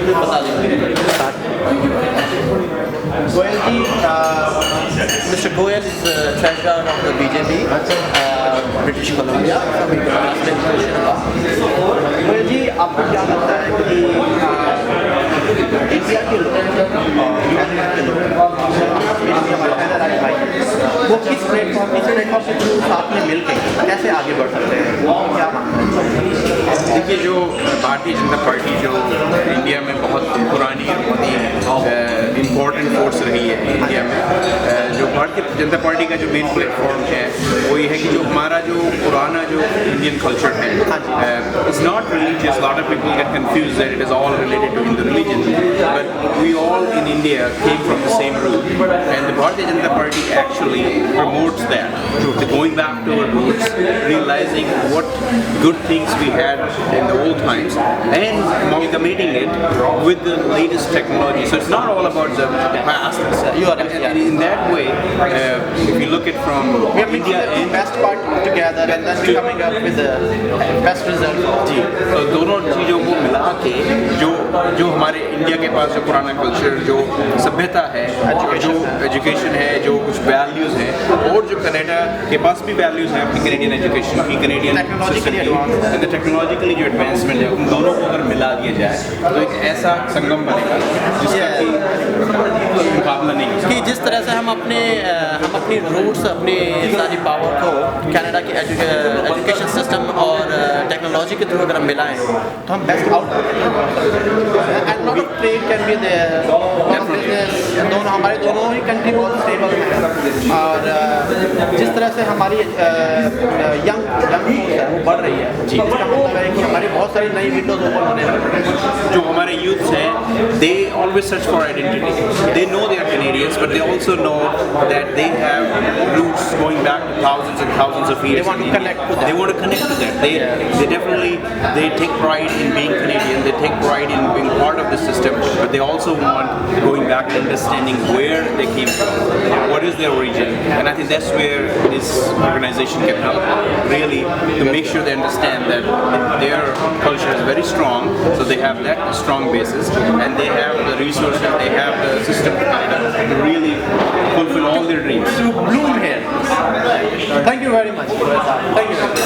बता दीजिए। गोयल जी, Mr. Goyal is treasurer of the BJP, British Columbia. Goyal जी, आपको क्या लगता है कि इंडिया के लोग और कैनेडा के लोग हमारे कैनेडा के भाई वो किस प्लेटफॉर्म के थ्रू साथ में मिलकर कैसे आगे बढ़ सकते हैं, क्या मानते हैं? देखिए, जो भारतीय जनता पार्टी जो इंडिया में बहुत पुरानी और बहुत ही इम्पोर्टेंट फोर्स रही है इंडिया में, जो भारतीय जनता पार्टी का जो मेन प्लेटफॉर्म है वो ये है कि जो हमारा जो पुराना जो इंडियन कल्चर है, it's not religious. Lot of people get confuse that it is all related to Hindu religion, but we all in India came from the same root, and the Bharatiya Janata Party actually promotes that, going back to our roots, realizing what good things we had in the old times and amalgamating it with the latest technology. So it's not all about the past. You are And in that way, if you look at from We are India mixing the and best part together and then we're coming up with the best result. जी, तो दोनों चीज़ों को मिला के जो जो हमारे India के पास जो पुराना कल्चर, जो सभ्यता है, जो एजुकेशन है, जो कुछ वैल्यूज़ हैं, और जो कनाडा के पास भी वैल्यूज़ हैं अपनी कैनेडियन एजुकेशन की, कैनेडियन टेक्नोलॉजिकली जो एडवांसमेंट है, उन दोनों को अगर मिला दिया जाए तो एक ऐसा संगम बनेगा जिसका कि मुकाबला नहीं हो सकता। कि जिस तरह से हम अपनी रूट्स, अपनी सारी पावर को कनाडा के एजुकेशन सिस्टम और टेक्नोलॉजी के थ्रू अगर हम मिलाएं तो हम best out and not trade can be their business. दोनों हमारे दोनों ही कंट्री बहुत स्टेबल हैं और जिस तरह से हमारी यंग है वो बढ़ रही है, इसका मतलब है कि हमारी बहुत सारी नई विंडोज ओपन होने वाली हैं। जो हमारे यूथ्स हैं, they always search for identity. They know they are Canadians, but they also know that they have roots going back to thousands and thousands of years. They want to connect to that. They want to connect to that. They definitely take pride in being Canadian. They take pride in being part of the system, but they also want going back and understanding where they came from, what is their origin, and I think that's where this organization can help really to make sure they understand that their culture is very strong, so they have that strong basis, and they have the resources, they have the system to really fulfill all their dreams. To bloom here. Thank you very much. Thank you.